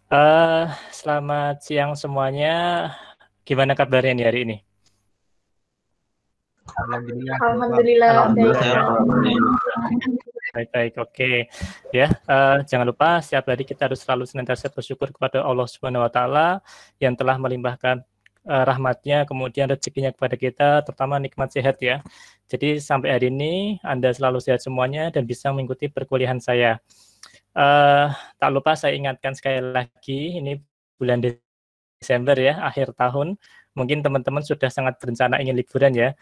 Eh, Selamat siang semuanya. Gimana kabarnya nih hari ini? Alhamdulillah, Bapak. Alhamdulillah baik. Alhamdulillah sehat Kak. Pak. Baik-baik, oke. Ya, jangan lupa setiap hari kita harus selalu senantiasa bersyukur kepada Allah Subhanahu Wa Taala yang telah melimpahkan rahmatnya, kemudian rezekinya kepada kita, terutama nikmat sehat ya. Jadi sampai hari ini Anda selalu sehat semuanya dan bisa mengikuti perkuliahan saya. Eh, Tak lupa saya ingatkan sekali lagi, ini bulan Desember ya, akhir tahun. Mungkin teman-teman sudah sangat berencana ingin liburan ya.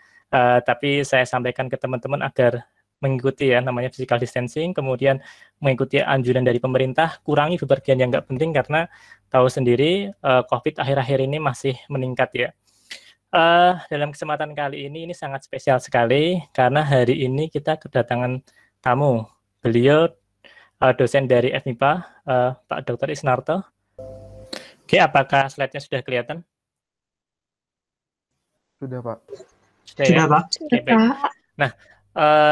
Tapi saya sampaikan ke teman-teman agar mengikuti ya namanya physical distancing, kemudian mengikuti anjuran dari pemerintah, kurangi bepergian yang nggak penting karena tahu sendiri COVID akhir-akhir ini masih meningkat ya. Dalam kesempatan kali ini sangat spesial sekali karena hari ini kita kedatangan tamu. Beliau dosen dari FMIPA, Pak Dr. Isnarto. Oke, apakah slide-nya sudah kelihatan? Sudah, Pak. Sudah ya? Sudah Pak. Oke, baik. Nah,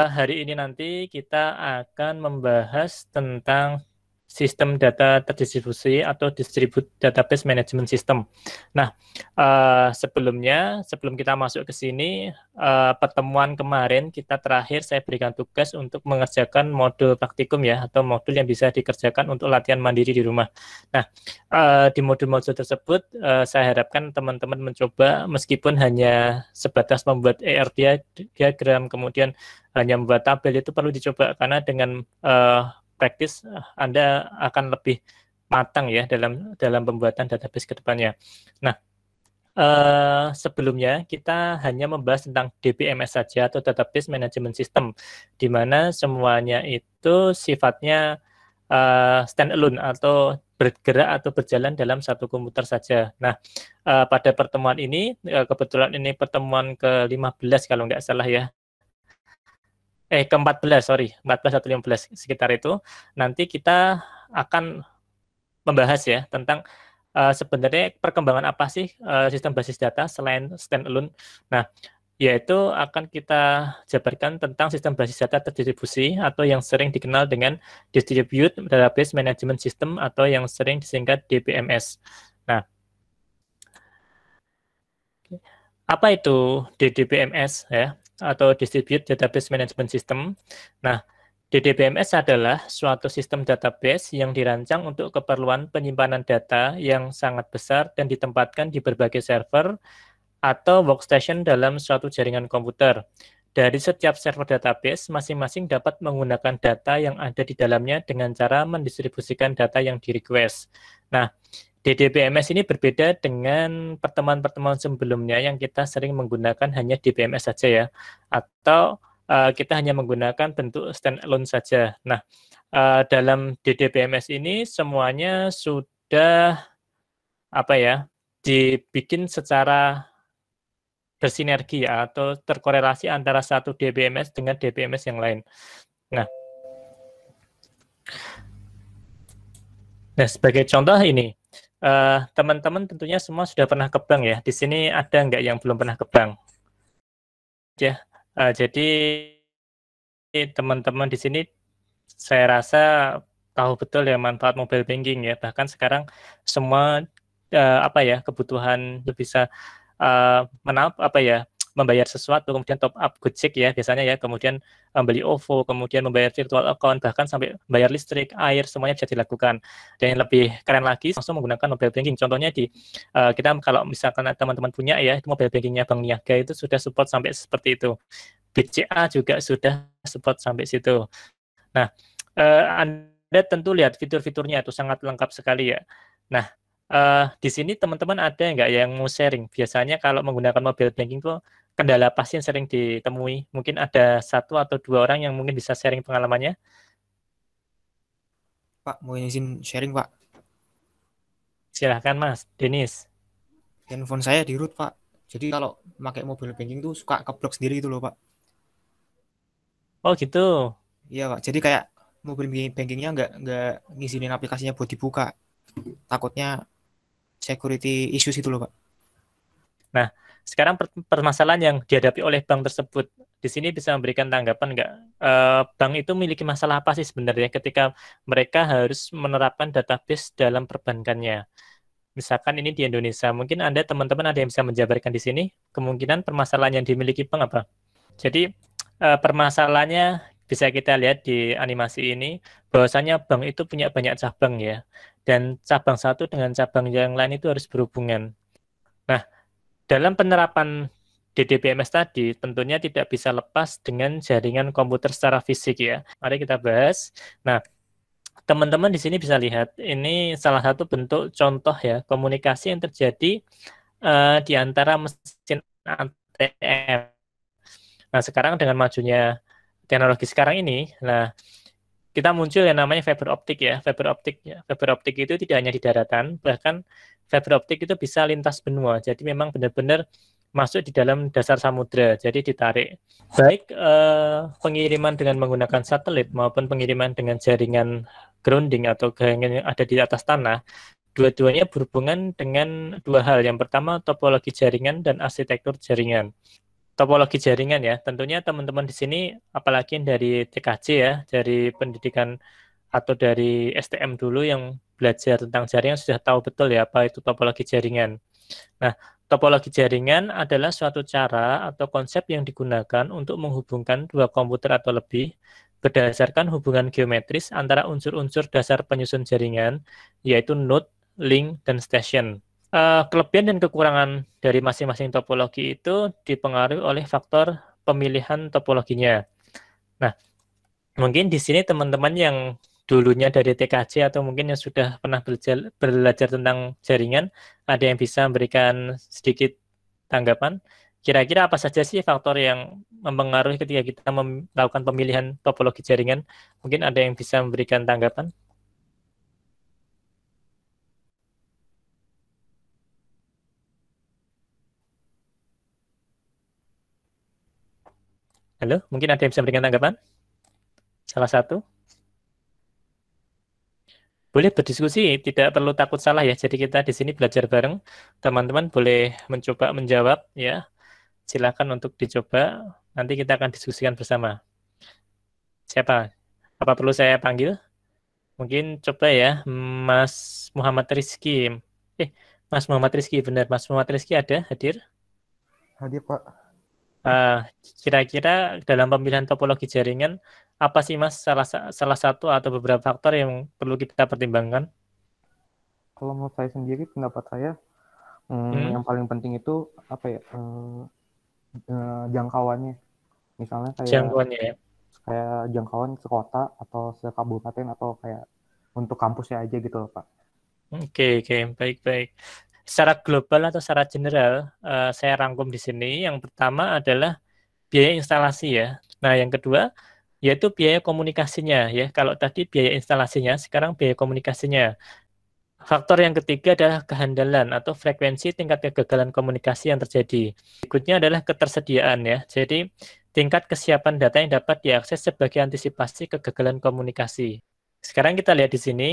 hari ini nanti kita akan membahas tentang sistem data terdistribusi atau Distributed Database Management System. Nah, sebelum kita masuk ke sini, pertemuan kemarin kita terakhir saya berikan tugas untuk mengerjakan modul praktikum ya, atau modul yang bisa dikerjakan untuk latihan mandiri di rumah. Nah, di modul-modul tersebut, saya harapkan teman-teman mencoba meskipun hanya sebatas membuat ER diagram, kemudian hanya membuat tabel itu perlu dicoba karena dengan praktis Anda akan lebih matang ya dalam pembuatan database ke depannya. Nah, sebelumnya kita hanya membahas tentang DBMS saja atau Database Management System, di mana semuanya itu sifatnya standalone atau bergerak atau berjalan dalam satu komputer saja. Nah, pada pertemuan ini, kebetulan ini pertemuan ke-15 kalau nggak salah ya, ke-14, sorry, 14 atau 15 sekitar itu, nanti kita akan membahas ya tentang sebenarnya perkembangan apa sih sistem basis data selain standalone. Nah, yaitu akan kita jabarkan tentang sistem basis data terdistribusi atau yang sering dikenal dengan Distributed Database Management System atau yang sering disingkat DBMS. Nah, apa itu DDBMS ya atau Distributed Database Management System? Nah, DDBMS adalah suatu sistem database yang dirancang untuk keperluan penyimpanan data yang sangat besar dan ditempatkan di berbagai server atau workstation dalam suatu jaringan komputer. Dari setiap server database, masing-masing dapat menggunakan data yang ada di dalamnya dengan cara mendistribusikan data yang di-request. Nah, DDBMS ini berbeda dengan pertemuan-pertemuan sebelumnya yang kita sering menggunakan hanya DBMS saja ya, atau kita hanya menggunakan bentuk standalone saja. Nah, dalam DDBMS ini semuanya sudah dibikin secara bersinergi ya, atau terkorelasi antara satu DBMS dengan DBMS yang lain. Nah, sebagai contoh ini, teman-teman tentunya semua sudah pernah ke bank ya. Di sini ada nggak yang belum pernah ke bank? Ya, jadi teman-teman di sini saya rasa tahu betul ya manfaat mobile banking ya. Bahkan sekarang semua kebutuhan bisa membayar sesuatu, kemudian top up Gojek ya biasanya ya, kemudian beli OVO, kemudian membayar virtual account, bahkan sampai bayar listrik, air, semuanya bisa dilakukan. Dan yang lebih keren lagi, langsung menggunakan mobile banking. Contohnya kita kalau misalkan teman-teman punya ya, itu mobile bankingnya Bank Niaga itu sudah support sampai seperti itu. BCA juga sudah support sampai situ. Nah, Anda tentu lihat fitur-fiturnya itu sangat lengkap sekali ya. Nah, di sini teman-teman ada nggak yang mau sharing? Biasanya kalau menggunakan mobile banking tuh kendala apa sih yang sering ditemui? Mungkin ada satu atau dua orang yang mungkin bisa sharing pengalamannya. Pak, mau izin sharing, Pak. Silahkan Mas, Denis. Handphone saya di root, Pak. Jadi kalau pakai mobile banking tuh suka keblok sendiri gitu loh, Pak. Oh gitu. Iya, Pak. Jadi kayak mobile bankingnya nggak ngizinin aplikasinya buat dibuka. Takutnya security issues itu loh, Pak. Nah, sekarang permasalahan yang dihadapi oleh bank tersebut di sini bisa memberikan tanggapan nggak? Bank itu memiliki masalah apa sih sebenarnya ketika mereka harus menerapkan database dalam perbankannya? Misalkan ini di Indonesia, mungkin Anda teman-teman ada yang bisa menjabarkan di sini, kemungkinan permasalahan yang dimiliki bank apa? Jadi permasalahannya bisa kita lihat di animasi ini, bahwasanya bank itu punya banyak cabang ya, dan cabang satu dengan cabang yang lain itu harus berhubungan. Nah, dalam penerapan DDBMS tadi, tentunya tidak bisa lepas dengan jaringan komputer secara fisik ya. Mari kita bahas. Nah, teman-teman di sini bisa lihat, ini salah satu bentuk contoh ya, komunikasi yang terjadi di antara mesin ATM. Nah, sekarang dengan majunya teknologi sekarang ini, nah kita muncul yang namanya fiber optik ya. Fiber optik ya. Fiber optik itu tidak hanya di daratan, bahkan fiber optik itu bisa lintas benua. Jadi memang benar-benar masuk di dalam dasar samudra, jadi ditarik. Baik pengiriman dengan menggunakan satelit maupun pengiriman dengan jaringan grounding atau jaringan yang ada di atas tanah, dua-duanya berhubungan dengan dua hal. Yang pertama, topologi jaringan dan arsitektur jaringan. Topologi jaringan ya, tentunya teman-teman di sini, apalagi dari TKJ ya, dari pendidikan atau dari STM dulu yang belajar tentang jaringan sudah tahu betul ya apa itu topologi jaringan. Nah, topologi jaringan adalah suatu cara atau konsep yang digunakan untuk menghubungkan dua komputer atau lebih berdasarkan hubungan geometris antara unsur-unsur dasar penyusun jaringan, yaitu node, link, dan station. Kelebihan dan kekurangan dari masing-masing topologi itu dipengaruhi oleh faktor pemilihan topologinya. Nah, mungkin di sini teman-teman yang dulunya dari TKJ atau mungkin yang sudah pernah belajar tentang jaringan, ada yang bisa memberikan sedikit tanggapan. Kira-kira apa saja sih faktor yang mempengaruhi ketika kita melakukan pemilihan topologi jaringan? Mungkin ada yang bisa memberikan tanggapan? Halo, mungkin ada yang bisa memberikan tanggapan? Salah satu? Boleh berdiskusi, tidak perlu takut salah ya. Jadi kita di sini belajar bareng. Teman-teman boleh mencoba menjawab ya. Silakan untuk dicoba. Nanti kita akan diskusikan bersama. Siapa? Apa perlu saya panggil? Mungkin coba ya, Mas Muhammad Rizky. Mas Muhammad Rizky, benar. Mas Muhammad Rizky ada hadir? Hadir, Pak. Kira-kira dalam pemilihan topologi jaringan, apa sih Mas salah satu atau beberapa faktor yang perlu kita pertimbangkan? Kalau menurut saya sendiri, pendapat saya, yang paling penting itu apa ya? Jangkauannya. Misalnya Jangkauannya ya. kayak jangkauan ke kota atau se kabupaten atau kayak untuk kampusnya aja gitu loh, Pak. Oke, baik. Secara global atau secara general, saya rangkum di sini. Yang pertama adalah biaya instalasi ya. Nah, yang kedua yaitu biaya komunikasinya ya. Kalau tadi biaya instalasinya, sekarang biaya komunikasinya. Faktor yang ketiga adalah kehandalan atau frekuensi tingkat kegagalan komunikasi yang terjadi. Berikutnya adalah ketersediaan ya. Jadi tingkat kesiapan data yang dapat diakses sebagai antisipasi kegagalan komunikasi. Sekarang kita lihat di sini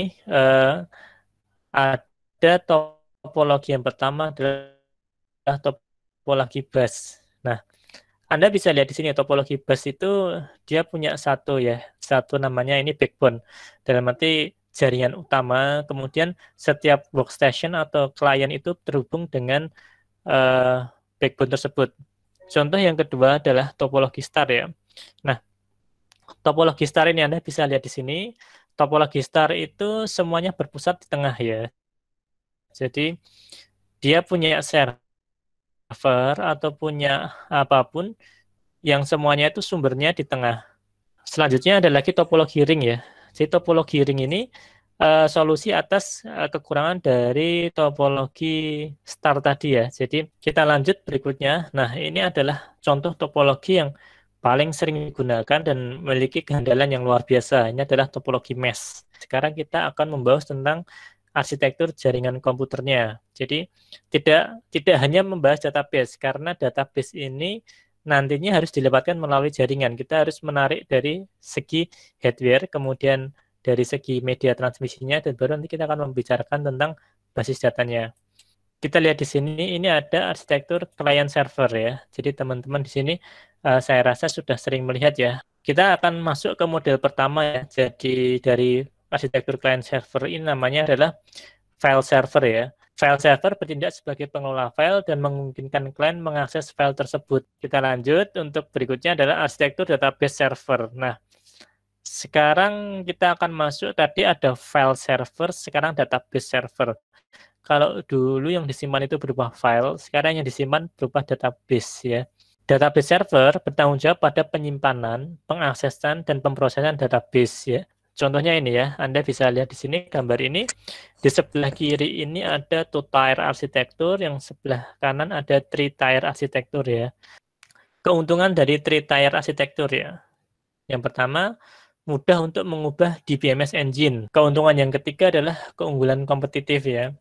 ada topologi yang pertama adalah topologi bus. Nah, Anda bisa lihat di sini topologi bus itu dia punya satu namanya ini backbone. Dalam arti jaringan utama, kemudian setiap workstation atau klien itu terhubung dengan backbone tersebut. Contoh yang kedua adalah topologi star ya. Nah, topologi star ini Anda bisa lihat di sini. Topologi star itu semuanya berpusat di tengah ya. Jadi dia punya server atau punya apapun yang semuanya itu sumbernya di tengah. Selanjutnya ada lagi topologi ring ya. Jadi topologi ring ini solusi atas kekurangan dari topologi star tadi ya. Jadi kita lanjut berikutnya. Nah, ini adalah contoh topologi yang paling sering digunakan dan memiliki kehandalan yang luar biasa. Ini adalah topologi mesh. Sekarang kita akan membahas tentang arsitektur jaringan komputernya. Jadi tidak hanya membahas database karena database ini nantinya harus dilewatkan melalui jaringan. Kita harus menarik dari segi hardware, kemudian dari segi media transmisinya, dan baru nanti kita akan membicarakan tentang basis datanya. Kita lihat di sini, ini ada arsitektur client server ya. Jadi teman-teman di sini saya rasa sudah sering melihat ya. Kita akan masuk ke model pertama ya. Jadi dari arsitektur client server ini namanya adalah file server ya. File server bertindak sebagai pengelola file dan memungkinkan klien mengakses file tersebut. Kita lanjut, untuk berikutnya adalah arsitektur database server. Nah, sekarang kita akan masuk, tadi ada file server, sekarang database server. Kalau dulu yang disimpan itu berupa file, sekarang yang disimpan berupa database ya. Database server bertanggung jawab pada penyimpanan, pengaksesan, dan pemrosesan database ya. Contohnya ini ya, Anda bisa lihat di sini gambar ini. Di sebelah kiri ini ada two-tier arsitektur, yang sebelah kanan ada three-tier arsitektur ya. Keuntungan dari three-tier arsitektur ya. Yang pertama, mudah untuk mengubah DBMS engine. Keuntungan yang ketiga adalah keunggulan kompetitif ya,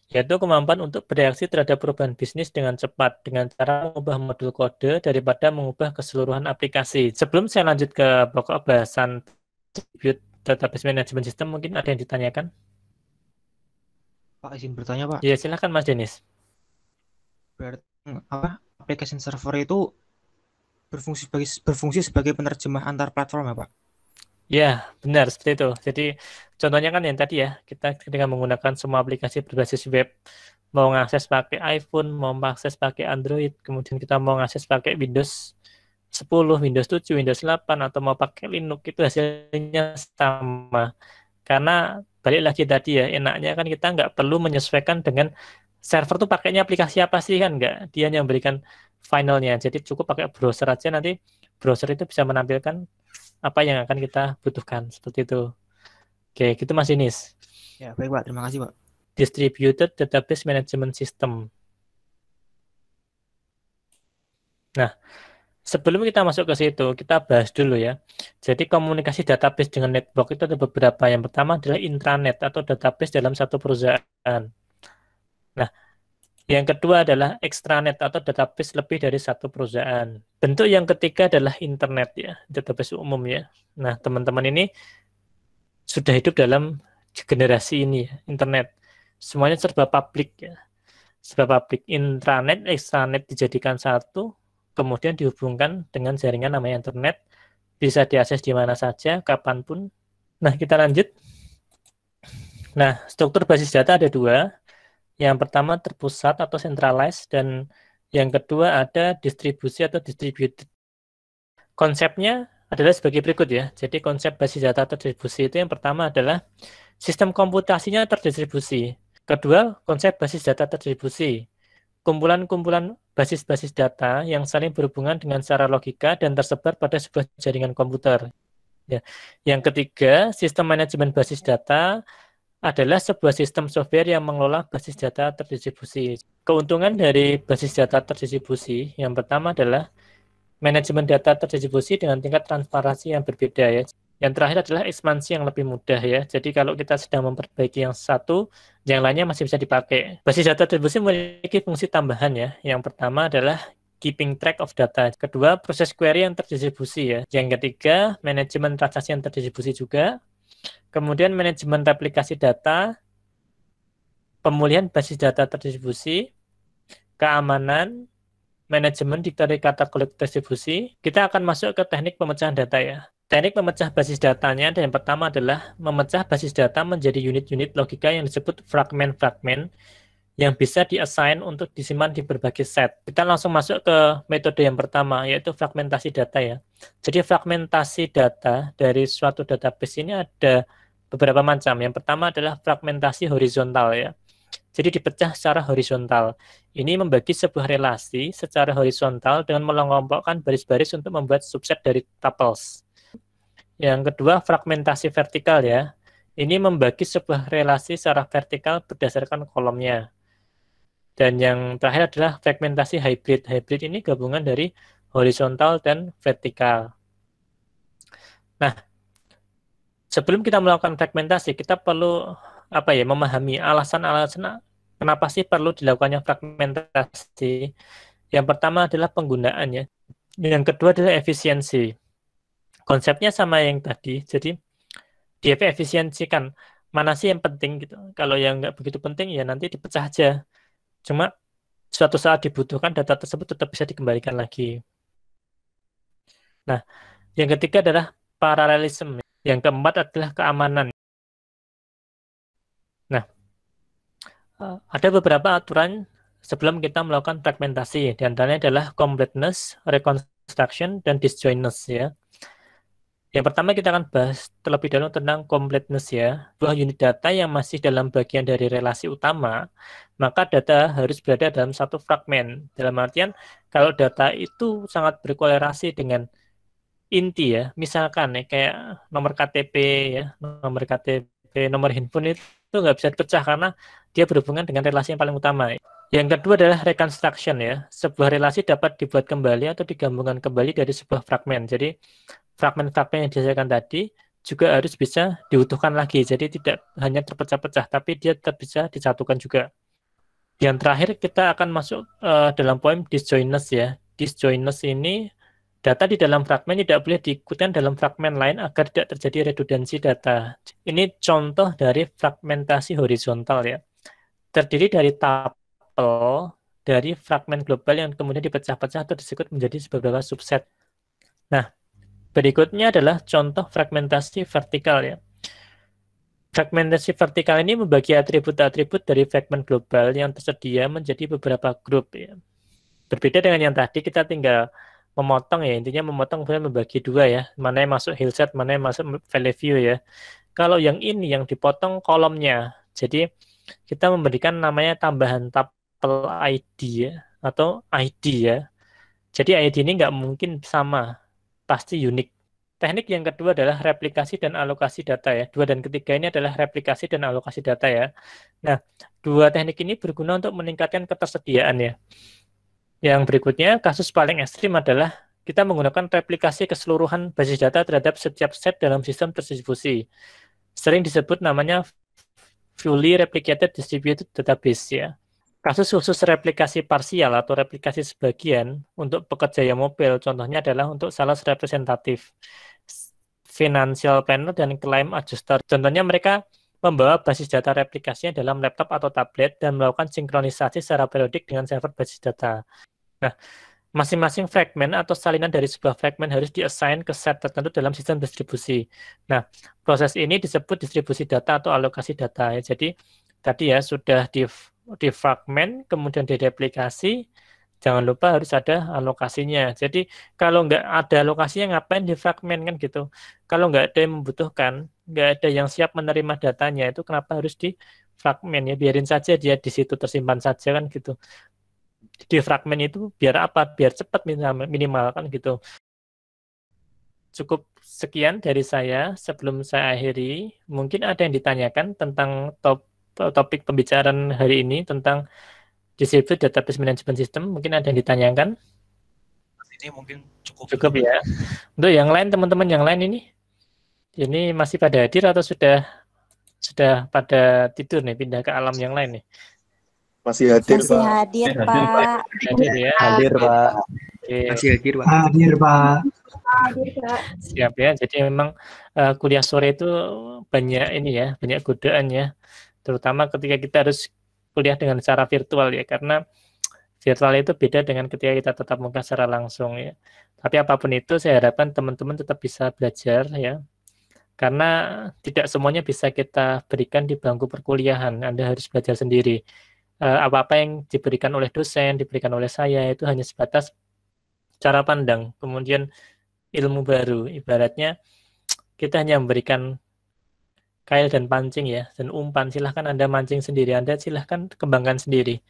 yaitu kemampuan untuk bereaksi terhadap perubahan bisnis dengan cepat dengan cara mengubah modul kode daripada mengubah keseluruhan aplikasi. Sebelum saya lanjut ke pokok bahasan Distribute Database Management System, mungkin ada yang ditanyakan? Pak, izin bertanya, Pak. Ya, silakan Mas Denis. Berarti application server itu berfungsi sebagai penerjemah antar platform ya, Pak? Ya, benar seperti itu. Jadi contohnya kan yang tadi ya, kita ketika menggunakan semua aplikasi berbasis web, mau mengakses pakai iPhone, mau mengakses pakai Android, kemudian kita mau mengakses pakai Windows 10, Windows 7, Windows 8, atau mau pakai Linux, itu hasilnya sama. Karena balik lagi tadi ya, enaknya kan kita nggak perlu menyesuaikan dengan server tuh pakainya aplikasi apa sih, kan nggak. Dia yang berikan finalnya. Jadi cukup pakai browser aja, nanti browser itu bisa menampilkan apa yang akan kita butuhkan. Seperti itu. Oke, gitu Mas Inis. Ya, baik Pak. Terima kasih Pak. Distributed Database Management System. Nah, sebelum kita masuk ke situ, kita bahas dulu ya. Jadi komunikasi database dengan network itu ada beberapa. Yang pertama adalah intranet atau database dalam satu perusahaan. Nah, yang kedua adalah extranet atau database lebih dari satu perusahaan. Bentuk yang ketiga adalah internet ya, database umum ya. Nah, teman-teman ini sudah hidup dalam generasi ini ya, internet. Semuanya serba publik ya. Serba publik. Intranet, extranet dijadikan satu, kemudian dihubungkan dengan jaringan namanya internet, bisa diakses di mana saja, kapanpun. Nah, kita lanjut. Nah, struktur basis data ada dua. Yang pertama terpusat atau centralized, dan yang kedua ada distribusi atau distributed. Konsepnya adalah sebagai berikut ya. Jadi konsep basis data terdistribusi itu yang pertama adalah sistem komputasinya terdistribusi. Kedua, konsep basis data terdistribusi. Kumpulan-kumpulan basis-basis data yang saling berhubungan dengan secara logika dan tersebar pada sebuah jaringan komputer. Ya. Yang ketiga, sistem manajemen basis data adalah sebuah sistem software yang mengelola basis data terdistribusi. Keuntungan dari basis data terdistribusi yang pertama adalah manajemen data terdistribusi dengan tingkat transparansi yang berbeda ya. Yang terakhir adalah ekspansi yang lebih mudah ya. Jadi kalau kita sedang memperbaiki yang satu, yang lainnya masih bisa dipakai. Basis data terdistribusi memiliki fungsi tambahan ya. Yang pertama adalah keeping track of data. Kedua, proses query yang terdistribusi ya. Yang ketiga, manajemen transaksi yang terdistribusi juga. Kemudian manajemen replikasi data, pemulihan basis data terdistribusi, keamanan, manajemen dari kata kolektif distribusi. Kita akan masuk ke teknik pemecahan data ya. Teknik memecah basis datanya, dan yang pertama adalah memecah basis data menjadi unit-unit logika yang disebut fragmen-fragmen yang bisa diassign untuk disimpan di berbagai set. Kita langsung masuk ke metode yang pertama, yaitu fragmentasi data ya. Jadi fragmentasi data dari suatu database ini ada beberapa macam. Yang pertama adalah fragmentasi horizontal ya. Jadi dipecah secara horizontal. Ini membagi sebuah relasi secara horizontal dengan mengelompokkan baris-baris untuk membuat subset dari tuples. Yang kedua, fragmentasi vertikal ya. Ini membagi sebuah relasi secara vertikal berdasarkan kolomnya. Dan yang terakhir adalah fragmentasi hybrid. Hybrid ini gabungan dari horizontal dan vertikal. Nah, sebelum kita melakukan fragmentasi, kita perlu memahami alasan-alasan kenapa sih perlu dilakukannya fragmentasi. Yang pertama adalah penggunaannya. Yang kedua adalah efisiensi. Konsepnya sama yang tadi, jadi diefisiensikan mana sih yang penting gitu. Kalau yang nggak begitu penting ya nanti dipecah aja. Cuma suatu saat dibutuhkan data tersebut tetap bisa dikembalikan lagi. Nah, yang ketiga adalah paralelisme. Yang keempat adalah keamanan. Nah, ada beberapa aturan sebelum kita melakukan fragmentasi. Di antaranya adalah completeness, reconstruction, dan disjointness ya. Yang pertama kita akan bahas terlebih dahulu tentang completeness ya. Buah unit data yang masih dalam bagian dari relasi utama, maka data harus berada dalam satu fragmen. Dalam artian, kalau data itu sangat berkorelasi dengan inti ya, misalkan ya kayak nomor KTP ya, nomor handphone itu nggak bisa dipecah karena dia berhubungan dengan relasi yang paling utama. Yang kedua adalah reconstruction ya, sebuah relasi dapat dibuat kembali atau digabungkan kembali dari sebuah fragmen. Jadi fragmen-fragmen yang dihasilkan tadi juga harus bisa diutuhkan lagi. Jadi tidak hanya terpecah-pecah, tapi dia tetap bisa disatukan juga. Yang terakhir kita akan masuk dalam poin disjointness ya. Disjointness ini data di dalam fragmen tidak boleh diikutkan dalam fragmen lain agar tidak terjadi redundansi data. Ini contoh dari fragmentasi horizontal ya. Terdiri dari tuple dari fragmen global yang kemudian dipecah-pecah atau disebut menjadi beberapa subset. Nah, berikutnya adalah contoh fragmentasi vertikal ya. Fragmentasi vertikal ini membagi atribut-atribut dari fragmen global yang tersedia menjadi beberapa grup ya. Berbeda dengan yang tadi, kita tinggal memotong ya, intinya memotong kemudian membagi dua ya, mana yang masuk hillset, mana yang masuk valley view ya. Kalau yang ini yang dipotong kolomnya, jadi kita memberikan namanya tambahan tuple ID ya, atau ID ya. Jadi ID ini nggak mungkin sama, pasti unik. Teknik yang kedua adalah replikasi dan alokasi data ya. Dua dan ketiga ini adalah replikasi dan alokasi data ya. Nah, dua teknik ini berguna untuk meningkatkan ketersediaan ya. Yang berikutnya, kasus paling ekstrim adalah kita menggunakan replikasi keseluruhan basis data terhadap setiap set dalam sistem terdistribusi. Sering disebut namanya fully replicated distributed database ya. Kasus khusus replikasi parsial atau replikasi sebagian untuk pekerja yang mobil, contohnya adalah untuk sales representatif, financial planner, dan claim adjuster. Contohnya mereka membawa basis data replikasinya dalam laptop atau tablet dan melakukan sinkronisasi secara periodik dengan server basis data. Nah, masing-masing fragmen atau salinan dari sebuah fragmen harus diassign ke set tertentu dalam sistem distribusi. Nah, proses ini disebut distribusi data atau alokasi data ya. Jadi tadi ya sudah di fragmen, kemudian direplikasi, jangan lupa harus ada alokasinya. Jadi kalau nggak ada alokasinya ngapain di fragmen kan gitu. Kalau nggak ada yang membutuhkan, nggak ada yang siap menerima datanya, itu kenapa harus di fragmen ya, biarin saja dia di situ tersimpan saja kan gitu. Di fragmen itu biar apa? Biar cepat minimal kan gitu. Cukup sekian dari saya. Sebelum saya akhiri, mungkin ada yang ditanyakan tentang topik pembicaraan hari ini tentang Distributed Database Management System. Mungkin ada yang ditanyakan? Ini mungkin Cukup ya. Untuk yang lain, teman-teman yang lain ini masih pada hadir atau sudah pada tidur nih, pindah ke alam yang lain nih? Masih hadir, Masih Pak. hadir, Pak. Hadir ya. Hadir, Pak. Oke. Masih hadir, Pak. Hadir, Pak. Siap ya. Jadi memang kuliah sore itu banyak ini ya, banyak godaan ya. Terutama ketika kita harus kuliah dengan cara virtual ya, karena virtual itu beda dengan ketika kita tetap muka secara langsung ya. Tapi apapun itu saya harapkan teman-teman tetap bisa belajar ya. Karena tidak semuanya bisa kita berikan di bangku perkuliahan. Anda harus belajar sendiri. Apa-apa yang diberikan oleh dosen, diberikan oleh saya itu hanya sebatas cara pandang, kemudian ilmu baru. Ibaratnya kita hanya memberikan kail dan pancing ya, dan umpan. Silahkan Anda mancing sendiri, Anda silahkan kembangkan sendiri.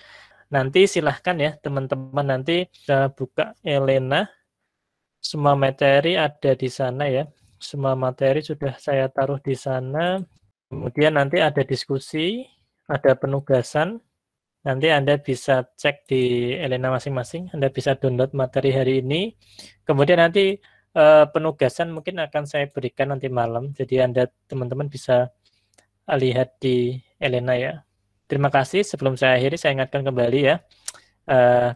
Nanti silahkan ya teman-teman, nanti saya buka Elena. Semua materi ada di sana ya. Semua materi sudah saya taruh di sana. Kemudian nanti ada diskusi, ada penugasan. Nanti Anda bisa cek di Elena masing-masing. Anda bisa download materi hari ini. Kemudian nanti penugasan mungkin akan saya berikan nanti malam. Jadi Anda teman-teman bisa lihat di Elena ya. Terima kasih. Sebelum saya akhiri, saya ingatkan kembali ya.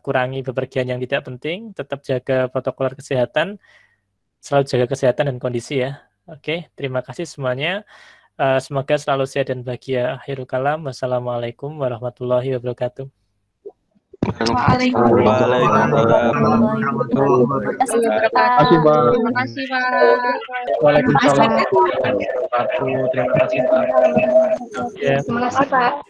Kurangi bepergian yang tidak penting. Tetap jaga protokol kesehatan. Selalu jaga kesehatan dan kondisi ya. Oke, terima kasih semuanya. Semoga selalu sehat dan bahagia. Akhirul kalam. Wassalamualaikum warahmatullahi wabarakatuh. Terima kasih, Pak. Waalaikumsalam warahmatullahi wabarakatuh. Terima kasih Pak. Ya. Terima kasih, Pak.